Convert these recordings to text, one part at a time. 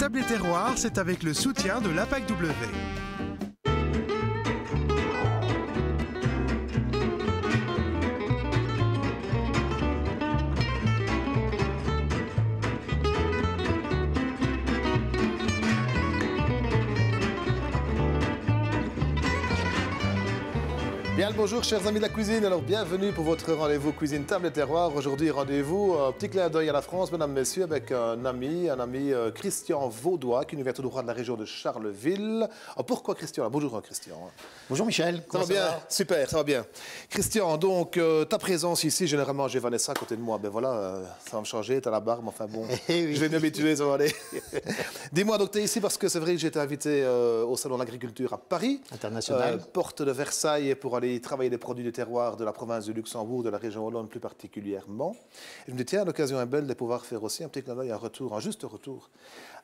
Table et terroir, c'est avec le soutien de l'APAC-W. Bien le bonjour chers amis de la cuisine, alors bienvenue pour votre rendez-vous cuisine table et terroir. Aujourd'hui rendez-vous, petit clin d'œil à la France, mesdames, messieurs, avec un ami Christian Vaudois qui nous vient tout droit de la région de Charleville. Alors, pourquoi Christian? Bonjour Christian. Bonjour Michel. Ça va bien? Super, ça va bien. Christian, donc ta présence ici, généralement j'ai Vanessa à côté de moi, ben voilà, ça va me changer, t'as la barbe, enfin bon, Oui. je vais m'habituer, ça va aller. Dis-moi, donc tu es ici parce que c'est vrai que j'ai été invité au Salon de l'Agriculture à Paris. International. Porte de Versailles pour aller travailler les produits du terroir de la province de Luxembourg, de la région Hollande plus particulièrement. Et je me dis, tiens, l'occasion est belle de pouvoir faire aussi un petit clin d'œil, un juste retour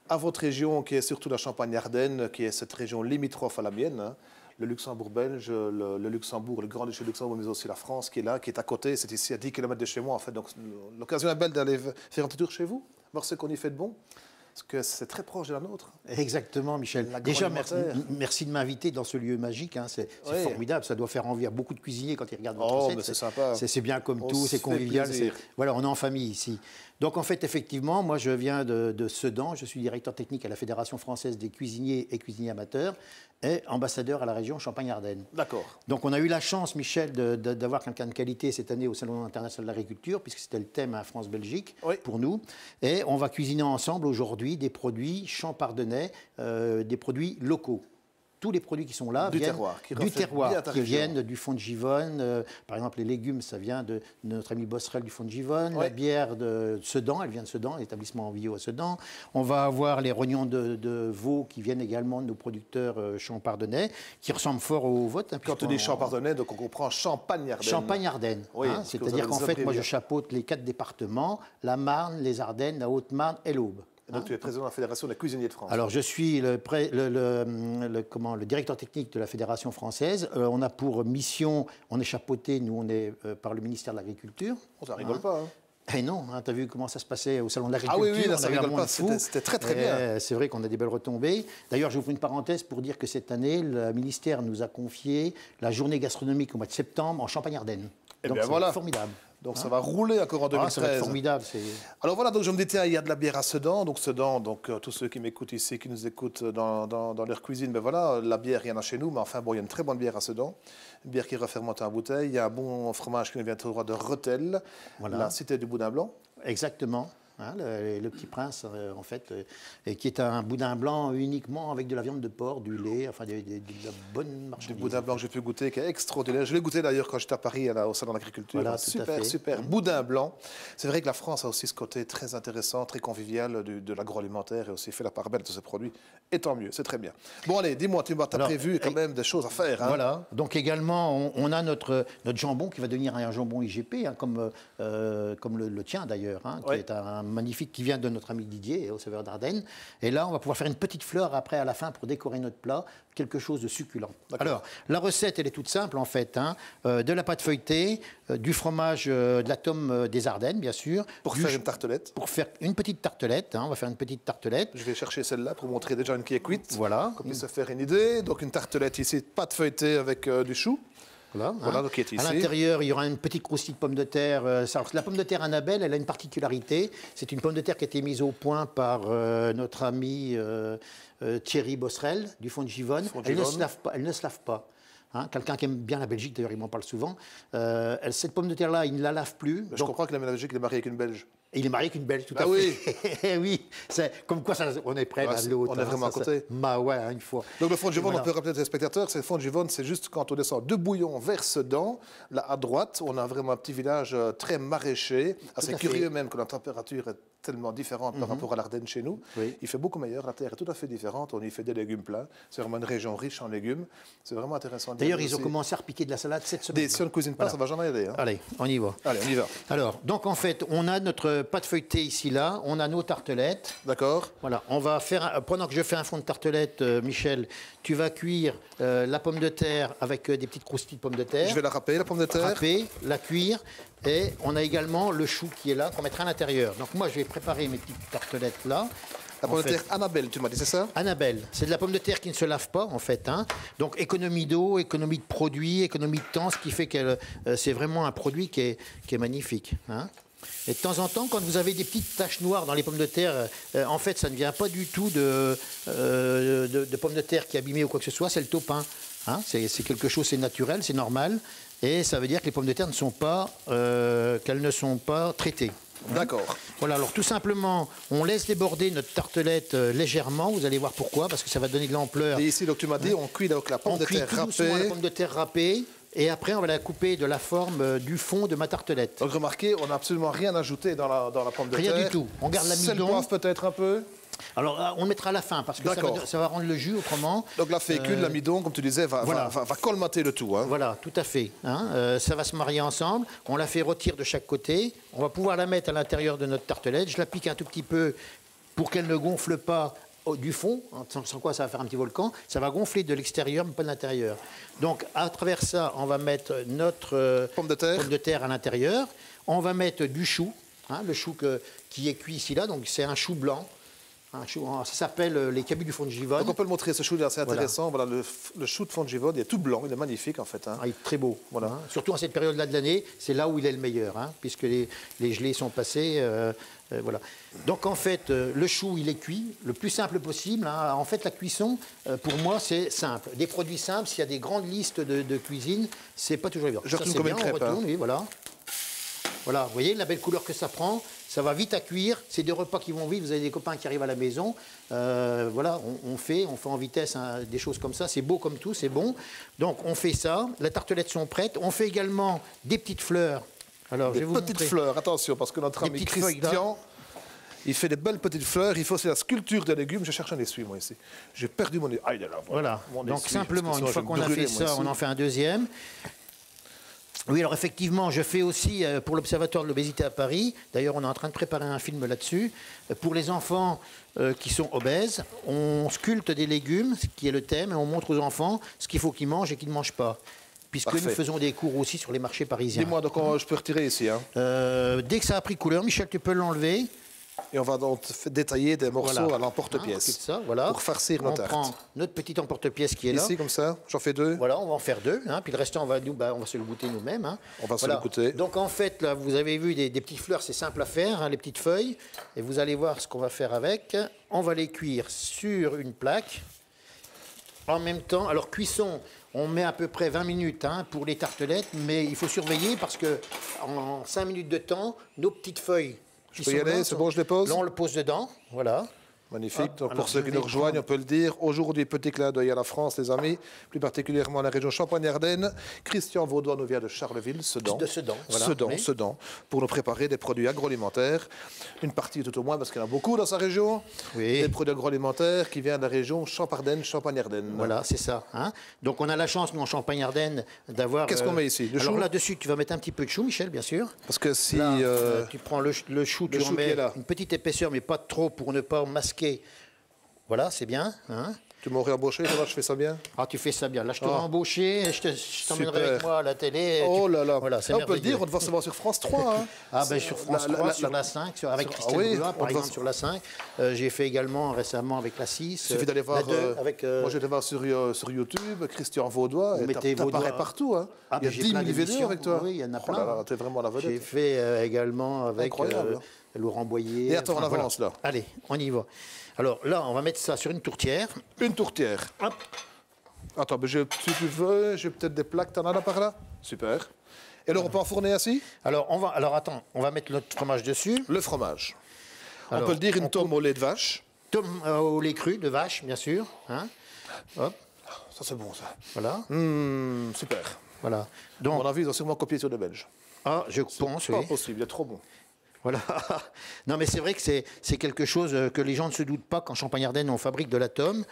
à votre région qui est surtout la Champagne-Ardenne, qui est cette région limitrophe à la mienne, hein. Le Luxembourg belge, le Luxembourg, le grand duché de Luxembourg, mais aussi la France qui est là, qui est à côté. C'est ici à 10 km de chez moi, en fait. Donc l'occasion est belle d'aller faire un petit tour chez vous, voir ce qu'on y fait de bon. Parce que c'est très proche de la nôtre. Exactement, Michel. Déjà, merci de m'inviter dans ce lieu magique. Hein. C'est formidable. Ça doit faire envie à beaucoup de cuisiniers quand ils regardent votre recette. C'est sympa. C'est bien comme tout, c'est convivial. Voilà, on est en famille ici. Donc, en fait, effectivement, moi, je viens de Sedan. Je suis directeur technique à la Fédération française des cuisiniers et cuisiniers amateurs et ambassadeur à la région Champagne-Ardenne. D'accord. Donc, on a eu la chance, Michel, d'avoir quelqu'un de qualité cette année au Salon international de l'agriculture, puisque c'était le thème à France-Belgique pour nous. Et on va cuisiner ensemble aujourd'hui des produits champardonnais, des produits locaux. Tous les produits qui sont là viennent du terroir, qui viennent du fond de Givonne. Par exemple, les légumes, ça vient de notre ami Bosserel du fond de Givonne. La bière de Sedan, elle vient de Sedan, l'établissement Envio à Sedan. On va avoir les rognons de veau qui viennent également de nos producteurs champardonnais, qui ressemblent fort au vôtre. Hein, quand on dit champardonnais, donc on comprend Champagne-Ardenne. Champagne-Ardenne. Oui, hein, c'est-à-dire qu'en fait, moi, je chapeaute les 4 départements, la Marne, les Ardennes, la Haute-Marne et l'Aube. Donc tu es président de la Fédération des cuisiniers de France. Alors je suis le directeur technique de la Fédération française. On a pour mission, on est chapeauté, nous on est par le ministère de l'Agriculture. Ça rigole pas. Hein. Eh non, hein, tu as vu comment ça se passait au Salon de l'Agriculture. Ah oui, là, ça rigole pas, c'était très très bien. C'est vrai qu'on a des belles retombées. D'ailleurs, j'ouvre une parenthèse pour dire que cette année, le ministère nous a confié la journée gastronomique au mois de septembre en Champagne-Ardenne. Donc c'est formidable. Donc ça va rouler encore en 2013. Ça va être formidable. Alors voilà, donc je me disais, il y a de la bière à Sedan. Donc Sedan, tous ceux qui m'écoutent ici, qui nous écoutent dans leur cuisine, ben voilà, la bière, il y en a chez nous. Mais enfin bon, il y a une très bonne bière à Sedan. Une bière qui est refermentée en bouteille. Il y a un bon fromage qui nous vient tout droit de Rethel, la cité du Boudin Blanc. Exactement. Hein, le Petit Prince, en fait, qui est un boudin blanc uniquement avec de la viande de porc, du lait, enfin de la bonne marchandise. Du boudin blanc que j'ai pu goûter, qui est extraordinaire. Je l'ai goûté d'ailleurs quand j'étais à Paris, au Salon de l'Agriculture. Voilà, super boudin blanc. C'est vrai que la France a aussi ce côté très intéressant, très convivial de l'agroalimentaire et aussi fait la part belle de ce produit. Et tant mieux, c'est très bien. Bon allez, dis-moi, tu as prévu quand même des choses à faire. Hein. Voilà, donc également, on a notre jambon qui va devenir un jambon IGP, hein, comme le tien d'ailleurs, hein, qui est un magnifique qui vient de notre ami Didier au Sauveur d'Ardenne. Et là, on va pouvoir faire une petite fleur après à la fin pour décorer notre plat, quelque chose de succulent. Alors, la recette, elle est toute simple en fait. Hein, de la pâte feuilletée, du fromage de la tome des Ardennes, bien sûr. Pour faire une tartelette. Pour faire une petite tartelette. Hein, on va faire une petite tartelette. Je vais chercher celle-là pour montrer déjà une qui est cuite. Voilà. Qu'on puisse se faire une idée. Donc une tartelette ici, pâte feuilletée avec du chou. Voilà, donc ici. À l'intérieur, il y aura une petite croustille de pomme de terre. La pomme de terre Annabelle, elle a une particularité. C'est une pomme de terre qui a été mise au point par notre ami Thierry Bosserel, du fond de Givonne. Elle ne se lave pas. Hein, quelqu'un qui aime bien la Belgique, d'ailleurs, il m'en parle souvent. Cette pomme de terre-là, il ne la lave plus. Je comprends que la Belgique est mariée avec une Belge. Et il est marié avec une Belge, tout à fait. Oui, c'est comme quoi on est près l'un de l'autre. On est vraiment à côté. Ouais, une fois. Donc le fond de Givonne, on peut rappeler aux spectateurs, c'est le fond de Givonne, c'est juste quand on descend de Bouillon vers Sedan, là à droite, on a vraiment un petit village très maraîcher, assez curieux même que la température est tellement différente par rapport à l'Ardenne chez nous. Il fait beaucoup meilleur, la terre est tout à fait différente, on y fait des légumes pleins. C'est vraiment une région riche en légumes. C'est vraiment intéressant. D'ailleurs, ils ont commencé à repiquer de la salade cette semaine. Si on ne cuisine pas, ça ne va jamais aider. Hein. Allez, on y va. Allez, on y va. Alors, donc en fait, on a notre pâte feuilletée ici, là, on a nos tartelettes. D'accord. Voilà, on va faire, pendant que je fais un fond de tartelette, Michel, tu vas cuire la pomme de terre avec des petites croustilles de pommes de terre. Je vais la râper, la pomme de terre. Râper, la cuire. Et on a également le chou qui est là, qu'on mettra à l'intérieur. Donc moi, je vais préparer mes petites tartelettes là. La pomme de terre Annabelle, tu m'as dit, c'est ça? Annabelle, c'est de la pomme de terre qui ne se lave pas, en fait. Hein. Donc, économie d'eau, économie de produits, économie de temps, ce qui fait que c'est vraiment un produit qui est magnifique. Hein. Et de temps en temps, quand vous avez des petites taches noires dans les pommes de terre, en fait, ça ne vient pas du tout de pommes de terre qui est abîmée ou quoi que ce soit, c'est le taupin. Hein. C'est quelque chose, c'est naturel, c'est normal. Et ça veut dire que les pommes de terre ne sont pas, qu'elles ne sont pas traitées. D'accord. Voilà, alors tout simplement, on laisse déborder notre tartelette légèrement. Vous allez voir pourquoi, parce que ça va donner de l'ampleur. Et ici, donc tu m'as dit, on cuit donc la pomme de terre râpée. On cuit la pomme de terre râpée. Et après, on va la couper de la forme du fond de ma tartelette. Donc remarquez, on n'a absolument rien ajouté dans la pomme de terre. Rien du tout. On garde l'amidon. Sel, poivre peut-être un peu. Alors, on le mettra à la fin, parce que ça va rendre le jus autrement. Donc la fécule, l'amidon, comme tu disais, va colmater le tout. Hein. Voilà, tout à fait. Hein. Ça va se marier ensemble. On la fait rôtir de chaque côté. On va pouvoir la mettre à l'intérieur de notre tartelette. Je la pique un tout petit peu pour qu'elle ne gonfle pas du fond, sans quoi ça va faire un petit volcan. Ça va gonfler de l'extérieur, mais pas de l'intérieur. Donc, à travers ça, on va mettre notre pomme de terre à l'intérieur. On va mettre du chou, hein, le chou qui est cuit ici, là. Donc, c'est un chou blanc. Ça s'appelle les cabus du fond de Givonne. Donc on peut le montrer, ce chou, c'est intéressant. Voilà, le chou de fond de Givonne, il est tout blanc, il est magnifique en fait. Hein. Il est très beau. Voilà. Hein. Surtout en cette période-là de l'année, c'est là où il est le meilleur, hein, puisque les gelées sont passées. Voilà. Donc en fait, le chou, il est cuit le plus simple possible. Hein. En fait, la cuisson, pour moi, c'est simple. Des produits simples, s'il y a des grandes listes de cuisine, c'est pas toujours évident. Je retourne comme une crêpe. On retourne, oui, voilà. Voilà, vous voyez la belle couleur que ça prend, ça va vite à cuire, c'est des repas qui vont vite, vous avez des copains qui arrivent à la maison, voilà, on fait en vitesse hein, des choses comme ça, c'est beau comme tout, c'est bon. Donc on fait ça, les tartelettes sont prêtes, on fait également des petites fleurs. Alors, je vais vous petites fleurs, attention, parce que notre ami Christian, il fait des belles petites fleurs, il faut aussi la sculpture de légumes, je cherche un essuie moi ici. J'ai perdu mon essuie. Ah, il est là, voilà. Donc simplement, une fois qu'on a fait ça, on en fait un deuxième. Oui, alors effectivement, je fais aussi pour l'Observatoire de l'obésité à Paris, d'ailleurs on est en train de préparer un film là-dessus, pour les enfants qui sont obèses, on sculpte des légumes, ce qui est le thème, et on montre aux enfants ce qu'il faut qu'ils mangent et qu'ils ne mangent pas. Puisque nous faisons des cours aussi sur les marchés parisiens. Dis-moi, donc je peux retirer ici. Hein. Dès que ça a pris couleur, Michel, tu peux l'enlever. Et on va donc détailler des morceaux à l'emporte-pièce pour farcir nos tartes. On prend notre petit emporte-pièce qui est là. Ici, comme ça, j'en fais deux. Voilà, on va en faire deux. Hein, puis le restant, on va se le goûter nous-mêmes. Hein. On va se le goûter. Donc en fait, là, vous avez vu des petites fleurs, c'est simple à faire, hein, les petites feuilles. Et vous allez voir ce qu'on va faire avec. On va les cuire sur une plaque. En même temps, alors cuisson, on met à peu près 20 minutes hein, pour les tartelettes, mais il faut surveiller parce que en 5 minutes de temps, nos petites feuilles. Je peux y aller, c'est bon, je les pose? Là, on le pose dedans, voilà. Magnifique. Donc, pour ceux qui nous rejoignent, on peut le dire. Aujourd'hui, petit clin d'œil à la France, les amis, plus particulièrement à la région Champagne-Ardenne. Christian Vaudois nous vient de Charleville, Sedan. De Sedan, voilà. Sedan, pour nous préparer des produits agroalimentaires. Une partie tout au moins, parce qu'il y en a beaucoup dans sa région. Oui. Des produits agroalimentaires qui viennent de la région Champagne-Ardenne, Champagne-Ardenne. Voilà, c'est ça. Hein. Donc, on a la chance, nous, en Champagne-Ardenne, d'avoir... Qu'est-ce qu'on met ici? Le chou? Alors là-dessus, tu vas mettre un petit peu de chou, Michel, bien sûr. Parce que si... Là, tu prends le chou, tu en mets une petite épaisseur, mais pas trop pour ne pas masquer. Voilà, c'est bien. Hein. Tu m'aurais embauché, je fais ça bien. Ah, tu fais ça bien. Là, je t'aurais embauché, je t'emmènerai avec moi à la télé. Oh là là. Voilà, on peut le dire, on devrait se voir sur France 3. Hein. Ah, ben sur France 3, sur la 5, avec Christian Boulois, par exemple, sur la 5. J'ai fait également récemment avec la 6. Il suffit d'aller voir. Moi, j'étais voir sur YouTube, Christian Vaudois. T'apparais partout. Hein. Ah, il y a 10 000 vidéos avec toi. Oui, il y en a plein. Oh là, t'es vraiment la vedette. J'ai fait également avec Laurent Boyer. Et attends, on avance là. Allez, on y va. Alors là, on va mettre ça sur une tourtière. Une tourtière. Hop. Attends, si tu veux, j'ai peut-être des plaques. T'en as là par là? Super. Et alors, on peut enfourner ainsi? Alors attends, on va mettre notre fromage dessus. Le fromage. Alors, on peut le dire une tome au lait de vache. Tome au lait cru de vache, bien sûr. Hein. Hop. Ça, c'est bon, ça. Voilà. Super. Voilà. Donc, à mon avis, ils ont sûrement copié sur les Belges. Ah, je pense, oui. C'est pas possible, il est trop bon. Voilà. Non, mais c'est vrai que c'est quelque chose que les gens ne se doutent pas qu'en Champagne-Ardenne, on fabrique de la tome.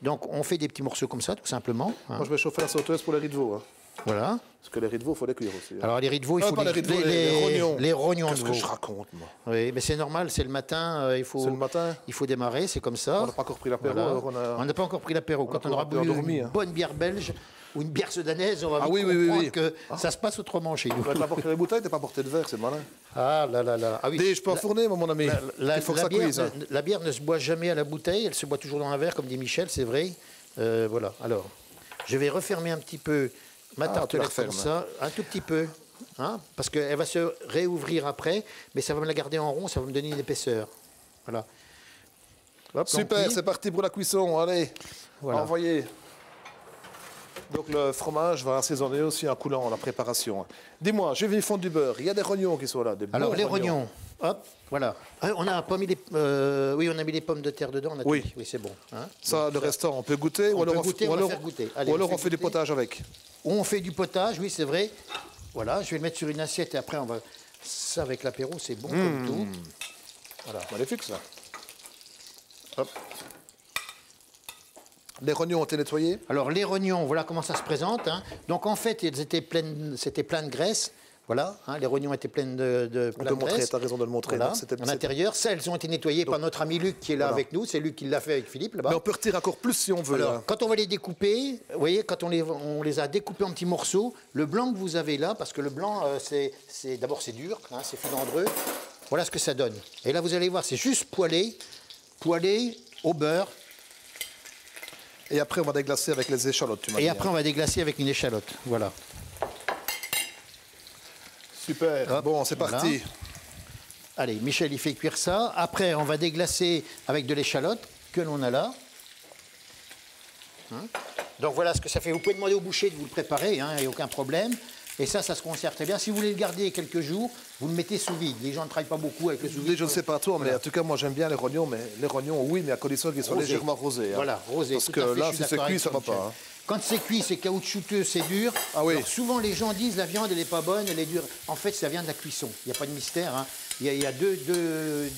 Donc, on fait des petits morceaux comme ça, tout simplement. Hein. Moi, je vais chauffer la sauteuse pour les riz de veau. Hein. Voilà. Parce que les riz de veau, il faut les cuire aussi. Hein. Alors, les riz de veau, il faut les rognons. Les rognons de veau. Qu'est-ce que je raconte, moi? Oui, mais c'est normal, c'est le matin. Il faut démarrer, c'est comme ça. On n'a pas encore pris l'apéro. Voilà. On n'a pas encore pris l'apéro. Quand on aura bu une bonne bière belge, ou une bière sudanaise, on va oui, comprendre que ça se passe autrement chez nous. Tu vas porter les bouteilles, tu n'as pas porté de verre, c'est malin. Ah là là là. Ah, oui. Je peux en fournir, mon ami. Il faut que ça cuise. La bière ne se boit jamais à la bouteille, elle se boit toujours dans un verre, comme dit Michel, c'est vrai. Voilà, alors, je vais refermer un petit peu ma tartelette comme ça, un tout petit peu, hein, parce qu'elle va se réouvrir après, mais ça va me la garder en rond, ça va me donner une épaisseur. Voilà. Hop, super, c'est parti pour la cuisson, allez, voilà. Envoyez. Donc le fromage va assaisonner aussi en coulant la préparation. Dis-moi, je vais fondre du beurre, il y a des rognons qui sont là. Alors les rognons, hop, voilà. On n'a pas mis les, oui, on a mis les pommes de terre dedans. On a oui, oui, c'est bon. Hein. Ça, donc, le restant, on peut goûter, ou alors on fait du potage avec. On fait du potage, oui, c'est vrai. Voilà, je vais le mettre sur une assiette et après on va. Ça avec l'apéro, c'est bon comme tout. Voilà, magnifique ça. Hop. Les rognons ont été nettoyés? Alors les rognons, voilà comment ça se présente. Hein. Donc en fait, c'était plein de graisse. Voilà, hein, les rognons étaient pleins de graisse. Tu as raison de le montrer. Voilà, en intérieur, elles ont été nettoyées par notre ami Luc qui est là avec nous. C'est Luc qui l'a fait avec Philippe là-bas. Mais on peut retirer encore plus si on veut. Alors, quand on va les découper, vous voyez, quand on les a découpés en petits morceaux, le blanc que vous avez là, parce que le blanc, d'abord c'est dur, hein, c'est filandreux. Voilà ce que ça donne. Et là, vous allez voir, c'est juste poêlé au beurre. Et après, on va déglacer avec les échalotes, tu m'as dit. Et après, on va déglacer avec une échalote. Voilà. Super. Hop, bon, c'est parti. Allez, Michel, il fait cuire ça. Après, on va déglacer avec de l'échalote que l'on a là. Hein? Donc, voilà ce que ça fait. Vous pouvez demander au boucher de vous le préparer, hein, il n'y a aucun problème. Et ça se conserve très bien. Si vous voulez le garder quelques jours, vous le mettez sous vide. Les gens ne travaillent pas beaucoup avec le sous vide. Je ne sais pas toi, mais en tout cas, moi j'aime bien les rognons. Mais les rognons, oui, mais à condition qu'ils soient légèrement rosés. Hein. Voilà, rosés. Parce que là, si c'est cuit, ça ne va pas. Hein. Quand c'est cuit, c'est caoutchouteux, c'est dur. Ah oui. Alors, souvent, les gens disent la viande, elle n'est pas bonne, elle est dure. En fait, ça vient de la cuisson. Il n'y a pas de mystère. Hein. Il y a deux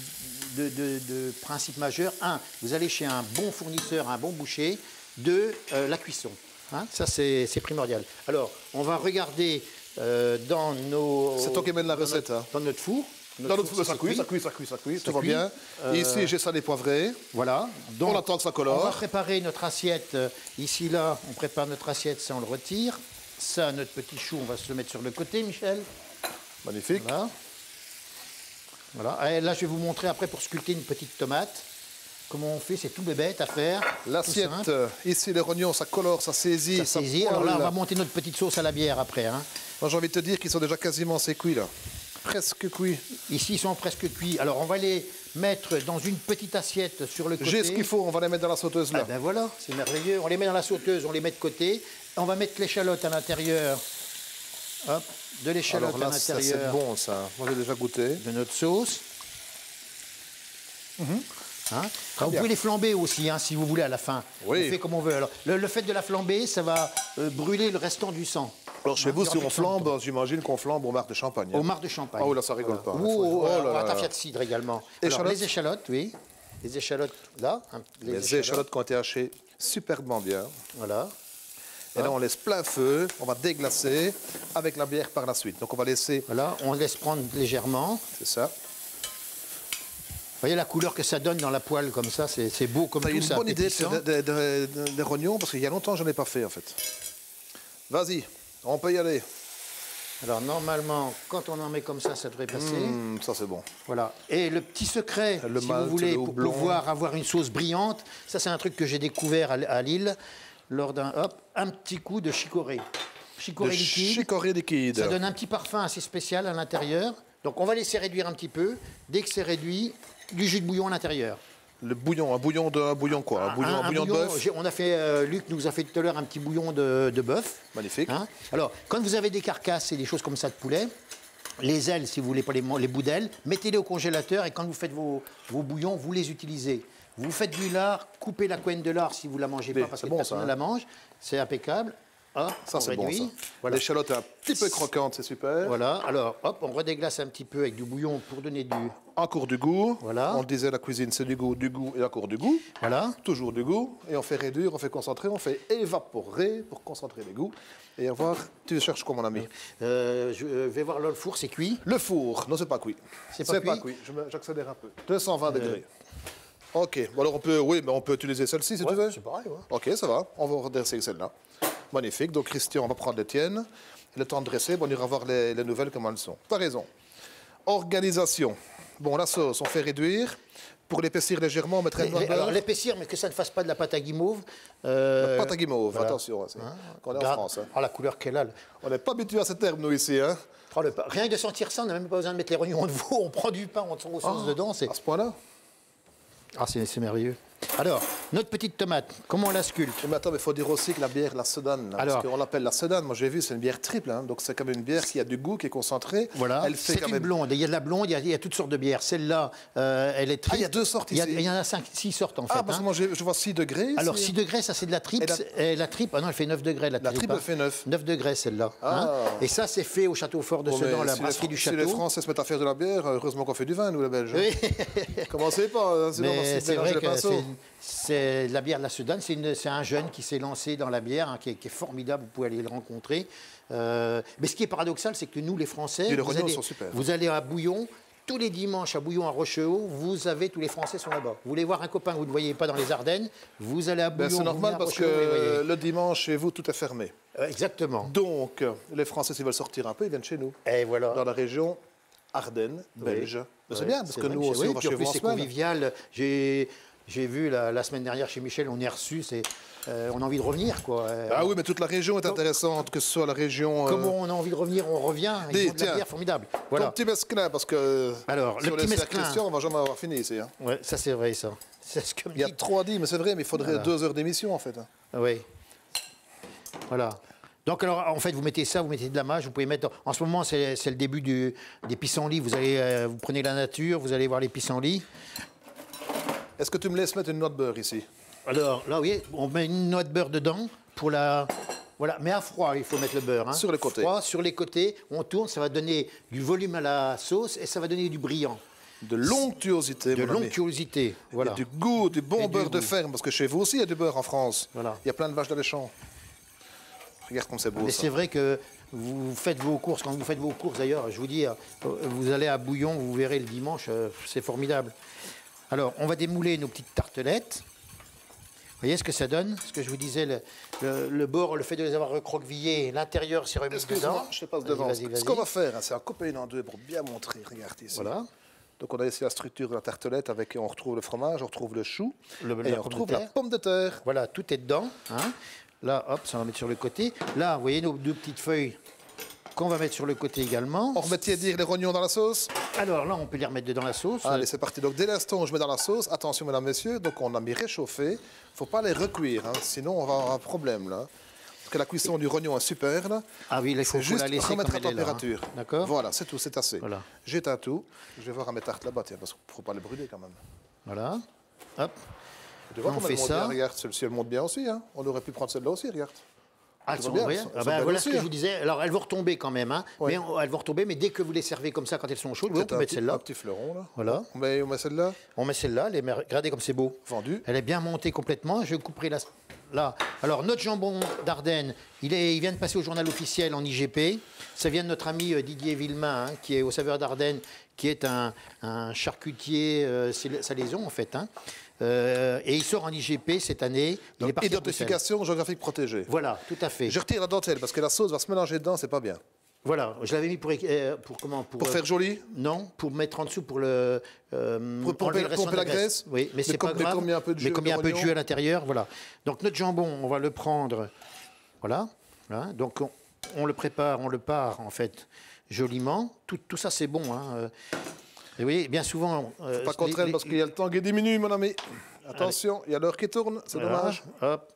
principes majeurs. Un, vous allez chez un bon fournisseur, un bon boucher. Deux, la cuisson. Hein. Ça, c'est primordial. Alors, on va regarder dans nos... C'est toi qui mets de la recette. Dans notre four. Dans notre four, ça cuit, tout va bien. Et ici, j'ai salé poivré. Voilà. Donc, on attend que ça colore. On va préparer notre assiette. Ici, là, on prépare notre assiette, ça, on le retire. Ça, notre petit chou, on va se le mettre sur le côté, Michel. Magnifique. Voilà. Voilà. Et là, je vais vous montrer après pour sculpter une petite tomate. Comment on fait, c'est tout bébête à faire. L'assiette, ici, les rognons, ça colore, ça saisit. Ça saisit. Alors là, on va monter notre petite sauce à la bière après. Hein. Moi, j'ai envie de te dire qu'ils sont déjà quasiment assez cuits, là. Presque cuits. Ici, ils sont presque cuits. Alors, on va les mettre dans une petite assiette sur le côté. J'ai ce qu'il faut, on va les mettre dans la sauteuse, là. Ah ben voilà, c'est merveilleux. On les met dans la sauteuse, on les met de côté. On va mettre l'échalote à l'intérieur. Hop, de l'échalote à l'intérieur. C'est bon, ça. Moi, j'ai déjà goûté. De notre sauce. Hein? Alors, vous pouvez les flamber aussi, hein, si vous voulez, à la fin. Oui. On fait comme on veut. Alors, le fait de la flamber, ça va brûler le restant du sang. Alors, chez vous, si on flambe, j'imagine qu'on flambe au marc de champagne. Hein. Au marc de champagne. Oh là, ça rigole pas. Ou à tafia de cidre également. Alors, les échalotes, oui. Les échalotes, là. Hein, les échalotes qui ont été hachées superbement bien. Voilà. Et là, on laisse plein feu. On va déglacer avec la bière par la suite. Donc, on va laisser... Voilà, on laisse prendre légèrement. C'est ça. Vous voyez la couleur que ça donne dans la poêle comme ça, c'est beau comme tout. C'est une bonne idée des rognons, parce qu'il y a longtemps que je n'en ai pas fait, en fait. Vas-y, on peut y aller. Alors, normalement, quand on en met comme ça devrait passer. Ça, c'est bon. Voilà. Et le petit secret, si vous voulez, pour pouvoir avoir une sauce brillante, ça, c'est un truc que j'ai découvert à Lille, lors un petit coup de chicorée. Chicorée liquide. Chicorée liquide. Ça donne un petit parfum assez spécial à l'intérieur. Donc, on va laisser réduire un petit peu. Dès que c'est réduit, du jus de bouillon à l'intérieur. Le bouillon, un bouillon quoi? Un bouillon de bœuf? On a fait, Luc nous a fait tout à l'heure un petit bouillon de bœuf. Magnifique. Hein? Alors, quand vous avez des carcasses et des choses comme ça de poulet, les ailes, si vous voulez pas les bouts d'ailes, mettez-les au congélateur et quand vous faites vos bouillons, vous les utilisez. Vous faites du lard, coupez la couenne de lard si vous ne la mangez pas parce que personne ne la mange. C'est impeccable. Hop, ça, c'est bon, ça. Voilà. L'échalote est un petit peu croquante, c'est super. Voilà, alors, hop, on redéglace un petit peu avec du bouillon pour donner du... Encore du goût. Voilà. On disait la cuisine, c'est du goût et encore du goût. Voilà. Toujours du goût. Et on fait réduire, on fait concentrer, on fait évaporer pour concentrer les goûts. Et on va voir, tu cherches quoi, mon ami? Je vais voir là, le four, c'est cuit. Le four, non, c'est pas cuit. C'est pas cuit. J'accélère un peu. 220 degrés. Ok, bon, alors on peut utiliser celle-ci si tu veux. C'est pareil, ouais. Ok, ça va. On va redresser celle-là. Magnifique. Donc, Christian, on va prendre les tiennes. Le temps de dresser, on ira voir les nouvelles, comment elles sont. Tu as raison. Organisation. Bon, la sauce, on fait réduire. Pour l'épaissir légèrement, on mettrait le noix de beurre. Alors, l'épaissir, mais que ça ne fasse pas de la pâte à guimauve. La pâte à guimauve, voilà. Attention. Quand on est en France. Hein. Oh, la couleur qu'elle a. On n'est pas habitué à ces termes, nous, ici. Hein. Oh, rien que de sentir ça, on n'a même pas besoin de mettre les rognons de veau. On prend du pain, on sauce dedans. À ce point-là. Ah, c'est merveilleux. Alors, notre petite tomate, comment on la sculpte? Mais attends, il faut dire aussi que la bière, la Sedane, parce qu'on l'appelle la Sedane, moi j'ai vu, c'est une bière triple, hein, donc c'est comme une bière qui a du goût, qui est concentrée. Voilà, c'est une blonde, il y a de la blonde, il y a toutes sortes de bières. Celle-là, elle est triple. Ah, il y a 2 sortes ici. Il y en a 6 sortes en fait. Ah, parce que moi je vois 6 degrés. Alors 6 degrés, ça c'est de la triple. Et la triple, ah non, elle fait 9 degrés. La triple fait 9. 9 degrés celle-là. Ah. Hein. Et ça, c'est fait au château fort de Sedan, la brasserie du château. Si les Français se mettent à faire de la bière, heureusement qu'on fait du vin, nous les Belges. Oui. Commencez pas, hein, sinon on va se mélanger les pinceaux. C'est la bière de la Sedane, c'est un jeune qui s'est lancé dans la bière, hein, qui est formidable, vous pouvez aller le rencontrer. Mais ce qui est paradoxal, c'est que nous, les Français, vous allez à Bouillon, tous les dimanches à Bouillon, à Rochehaut, vous avez, tous les Français sont là-bas. Vous voulez voir un copain que vous ne voyez pas dans les Ardennes, vous allez à Bouillon. C'est normal parce que le dimanche, chez vous, tout est fermé. Exactement. Donc, les Français, s'ils veulent sortir un peu, ils viennent chez nous. Et voilà. Dans la région Ardennes, belge. C'est bien, parce que nous aussi, on va chez vous en c'est convivial. J'ai vu la semaine dernière chez Michel, on est reçu, on a envie de revenir, quoi. Ah oui, mais toute la région est intéressante, que ce soit la région... Comment on a envie de revenir, on revient, ils ont de la bière formidable. Voilà. Ton petit mesclin, parce que alors, sur le petit mesclin, Christian, on ne va jamais avoir fini ici. Hein. Ouais, ça c'est vrai, ça. Ce que il y a trop à dire, mais c'est vrai, mais il faudrait 2 heures d'émission, en fait. Hein. Oui. Voilà. Donc, alors, en fait, vous mettez ça, vous mettez de la mâche, vous pouvez mettre... En ce moment, c'est le début des pissenlits. Vous prenez la nature, vous allez voir les pissenlits. Est-ce que tu me laisses mettre une noix de beurre ici? Alors, là, oui, on met une noix de beurre dedans pour la... Voilà, mais à froid, il faut mettre le beurre. Hein. Sur les côtés. Froid, sur les côtés, on tourne, ça va donner du volume à la sauce et ça va donner du brillant. De l'onctuosité, de l'onctuosité, voilà. Et du goût, du bon beurre de ferme, parce que chez vous aussi, il y a du beurre en France. Voilà. Il y a plein de vaches dans les champs. Regarde comme c'est beau, mais c'est vrai que vous faites vos courses, quand vous faites vos courses d'ailleurs, je vous dis, vous allez à Bouillon, vous verrez le dimanche, c'est formidable. Alors, on va démouler nos petites tartelettes. Vous voyez ce que ça donne? Ce que je vous disais, le bord, le fait de les avoir recroquevillés, l'intérieur s'est remis dedans. Je te passe devant. Ce qu'on va faire, hein, c'est en couper une en deux pour bien montrer. Regarde ici. Voilà. Donc, on a ici la structure de la tartelette avec, on retrouve le fromage, on retrouve le chou et on retrouve la pomme de terre. Voilà, tout est dedans. Hein. Là, hop, ça va mettre sur le côté. Là, vous voyez nos 2 petites feuilles qu'on va mettre sur le côté également. On remet dire les rognons dans la sauce? Alors là, on peut les remettre dans la sauce. Allez, c'est parti. Donc, dès l'instant où je mets dans la sauce, attention, mesdames, messieurs, donc on a mis réchauffé. Il ne faut pas les recuire, hein, sinon on va avoir un problème, là. Parce que la cuisson du rognon est super, là. Ah oui, il faut juste la laisser remettre à comme elle est, température. Là, hein. D'accord. Voilà, c'est tout, c'est assez. Voilà. J'éteins tout. Je vais voir à mes tartes là-bas, tiens, parce qu'il ne faut pas les brûler, quand même. Voilà. Hop. Tu vois, on fait ça. Bien, regarde, celle-ci, elle monte bien aussi, hein. On aurait pu prendre celle-là aussi, regarde. Ah, elles sont bien. Voilà ce que je vous disais. Alors, elles vont retomber quand même. Hein. Oui. Mais elles vont retomber, mais dès que vous les servez comme ça, quand elles sont chaudes, on peut mettre celle-là. Un petit fleuron, là. Voilà. On met celle-là. On met celle-là. Regardez comme c'est beau. Vendu. Elle est bien montée complètement. Je couperai là. Alors, notre jambon d'Ardennes, il vient de passer au journal officiel en IGP. Ça vient de notre ami Didier Villemain, hein, qui est au Saveur d'Ardennes, qui est un charcutier salaison, en fait. Hein. Et il sort en IGP cette année. Donc, il est parti identification géographique protégée. Voilà, tout à fait. Je retire la dentelle parce que la sauce va se mélanger dedans, c'est pas bien. Voilà, je l'avais mis pour faire joli. Non, pour mettre en dessous pour pomper la graisse. Oui, mais c'est pas grave. Comme il y a un peu de jus, comme il y a un peu de jus à l'intérieur, voilà. Donc notre jambon, on va le prendre, voilà. Donc on le prépare, on le pare en fait joliment. Tout ça c'est bon. Hein. Et oui, bien souvent. Faut pas qu'on traîne parce qu'il y a le temps qui diminue, mon ami. Attention, il y a l'heure qui tourne, c'est dommage. Hop.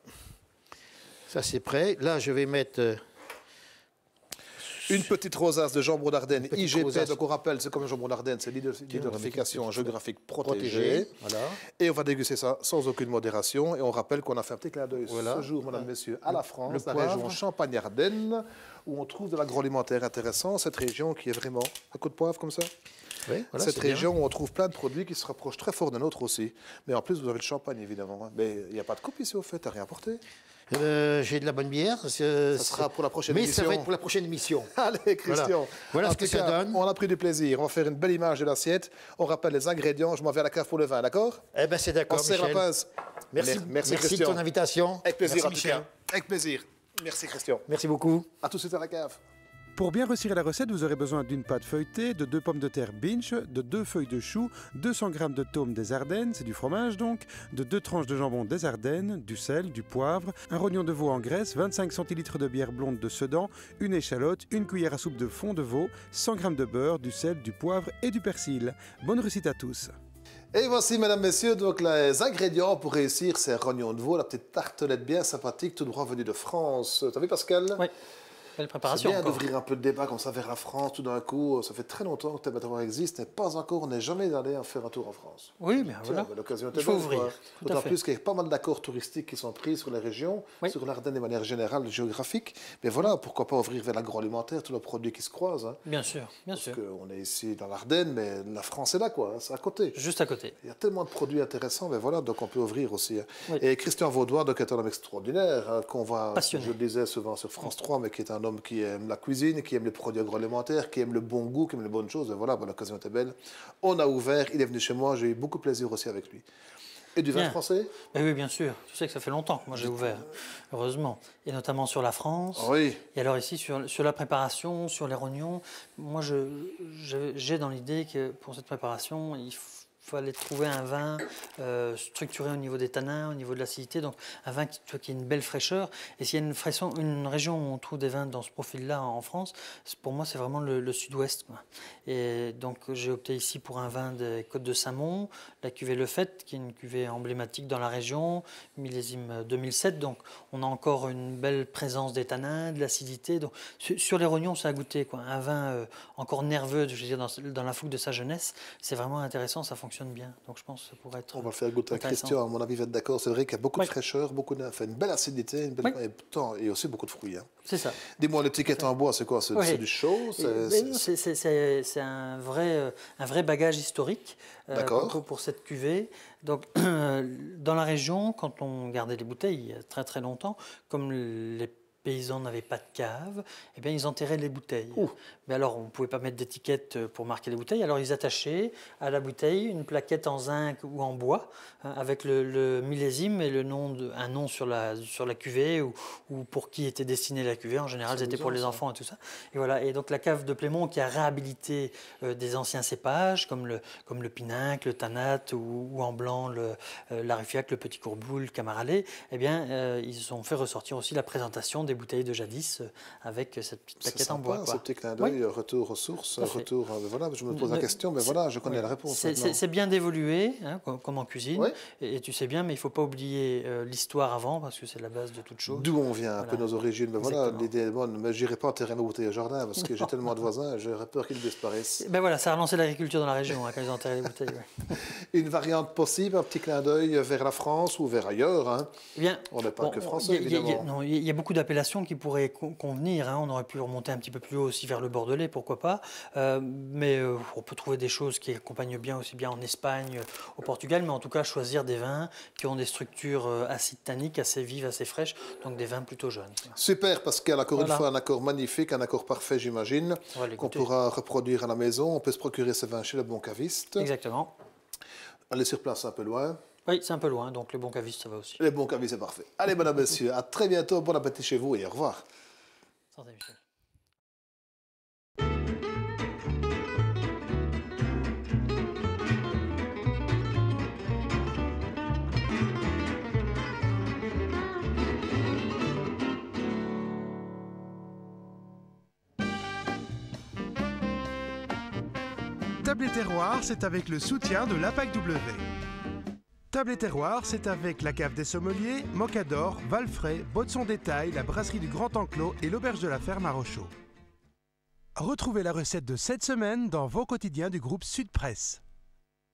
Ça c'est prêt. Là, je vais mettre. Une petite rosace de jambon d'Ardennes, IGP, donc on rappelle, c'est comme un jambon d'Ardennes, c'est l'identification géographique protégée. Voilà. Et on va déguster ça sans aucune modération. Et on rappelle qu'on a fait un petit clin d'œil ce jour, mesdames, messieurs, à la France, la région Champagne-Ardenne, où on trouve de l'agroalimentaire intéressant, cette région qui est vraiment à coup de poivre comme ça. Oui, voilà, cette région où on trouve plein de produits qui se rapprochent très fort de nôtre aussi. Mais en plus, vous avez le champagne, évidemment. Mais il n'y a pas de coupe ici, au fait, tu n'as rien apporté. J'ai de la bonne bière. Ça sera pour la prochaine émission. Mais ça va être pour la prochaine émission. Allez, Christian. Voilà ce que ça donne. On a pris du plaisir. On va faire une belle image de l'assiette. On rappelle les ingrédients. Je m'en vais à la cave pour le vin, d'accord? Eh bien, c'est d'accord, Michel. On serre la pince. Merci Christian. De ton invitation. Avec plaisir, Merci, en tout cas. Avec plaisir. Merci Christian. Merci beaucoup. À tout de suite à la cave. Pour bien resserrer la recette, vous aurez besoin d'une pâte feuilletée, de 2 pommes de terre binge, de 2 feuilles de chou, 200 g de tome des Ardennes, c'est du fromage donc, de 2 tranches de jambon des Ardennes, du sel, du poivre, un rognon de veau en graisse, 25 centilitres de bière blonde de Sedan, une échalote, une cuillère à soupe de fond de veau, 100 g de beurre, du sel, du poivre et du persil. Bonne réussite à tous. Et voici, mesdames, messieurs, donc les ingrédients pour réussir ces rognons de veau, la petite tartelette bien sympathique, tout droit venue de France. T'as vu, Pascal? Oui. Belle préparation. C'est bien d'ouvrir un peu de débat comme ça vers la France tout d'un coup. Ça fait très longtemps que Thème à terroir existe, mais pas encore, on n'est jamais allé faire un tour en France. Oui, bien voilà. L'occasion Il faut ouvrir. D'autant plus qu'il y a pas mal d'accords touristiques qui sont pris sur les régions, sur l'Ardenne de manière générale, géographique. Mais voilà, pourquoi pas ouvrir vers l'agroalimentaire, tous les produits qui se croisent. Hein. Bien sûr, bien sûr. Parce qu'on est ici dans l'Ardenne, mais la France est là, quoi. C'est à côté. Juste à côté. Il y a tellement de produits intéressants, mais voilà, donc on peut ouvrir aussi. Hein. Et Christian Vaudois, donc est un homme extraordinaire, hein, qu'on voit, passionné. Je le disais souvent sur France 3, mais qui est un homme qui aime la cuisine, qui aime les produits agroalimentaires, qui aime le bon goût, qui aime les bonnes choses. Et voilà, l'occasion était belle. On a ouvert, il est venu chez moi, j'ai eu beaucoup de plaisir aussi avec lui. Et du vin français? Oui, bien sûr. Tu sais que ça fait longtemps que moi j'ai ouvert, heureusement. Et notamment sur la France. Oui. Et alors ici, sur la préparation, sur les rognons, moi j'ai dans l'idée que pour cette préparation, il fallait trouver un vin structuré au niveau des tanins, au niveau de l'acidité, donc un vin qui ait une belle fraîcheur. Et s'il y a une région où on trouve des vins dans ce profil-là en France, pour moi c'est vraiment le sud-ouest. Et donc j'ai opté ici pour un vin des Côtes de Saint-Mond, la cuvée Le Fait, qui est une cuvée emblématique dans la région, millésime 2007, donc on a encore une belle présence des tanins, de l'acidité. Donc sur les rognons, ça a goûté, quoi. Un vin encore nerveux, je veux dire, dans la fougue de sa jeunesse, c'est vraiment intéressant, ça fonctionne bien. Donc je pense que ça pourrait être. On va le faire goûter à Christian, à mon avis, il va être d'accord. C'est vrai qu'il y a beaucoup de fraîcheur, une belle acidité, et aussi beaucoup de fruits. Hein. C'est ça. Dis-moi, l'étiquette en bois, c'est quoi? C'est du chaud? C'est un vrai bagage historique pour cette cuvée. Donc, dans la région, quand on gardait les bouteilles il y a très très longtemps, comme les paysans n'avaient pas de cave, eh bien, ils enterraient les bouteilles. Mais alors, on ne pouvait pas mettre d'étiquette pour marquer les bouteilles, alors ils attachaient à la bouteille une plaquette en zinc ou en bois, avec le millésime et un nom sur la cuvée ou pour qui était destinée la cuvée. En général, c'était pour les enfants et tout ça. Et voilà. Et donc, la cave de Plémont qui a réhabilité des anciens cépages, comme le Pinacque, le Tanat ou en blanc, la Ruffiac, le Petit Courboul, le Camaralais, eh bien, ils ont fait ressortir aussi la présentation des bouteilles de jadis avec cette petite plaquette en bois. C'est petit clin d'œil, retour aux sources, voilà, je me pose la question, mais voilà, je connais la réponse. C'est bien d'évoluer, hein, comme en cuisine, et tu sais bien, mais il ne faut pas oublier l'histoire avant, parce que c'est la base de toute chose. D'où on vient, un peu nos origines, mais voilà, l'idée est bonne, mais je n'irai pas enterrer mes bouteilles au jardin, parce que j'ai tellement de voisins, j'aurais peur qu'ils disparaissent. Ben voilà, ça a relancé l'agriculture dans la région, quand ils ont enterré les bouteilles. Une variante possible, un petit clin d'œil vers la France ou vers ailleurs, hein. Eh bien, on n'est pas que français, évidemment. Il y a beaucoup d'appellations qui pourraient convenir, hein. On aurait pu remonter un petit peu plus haut aussi vers le Bordelais, pourquoi pas, mais on peut trouver des choses qui accompagnent bien aussi bien en Espagne, au Portugal, mais en tout cas choisir des vins qui ont des structures acides tanniques assez vives, assez fraîches, donc des vins plutôt jeunes. Super Pascal, encore une fois un accord magnifique, un accord parfait j'imagine, qu'on pourra reproduire à la maison. On peut se procurer ce vin chez le bon caviste. Exactement. Aller sur place un peu loin. Oui, c'est un peu loin, donc le bon caviste, ça va aussi. Le bon caviste, c'est parfait. Allez, madame, monsieur, à très bientôt, bon appétit chez vous et au revoir. Santé, Michel. Table et Terroir, c'est avec le soutien de l'APAC-W. Table et Terroir, c'est avec la Cave des Sommeliers, Mocador, Valfray, Bottes Détail, la Brasserie du Grand Enclos et l'Auberge de la Ferme à Rochaud. Retrouvez la recette de cette semaine dans vos quotidiens du groupe Sud Presse.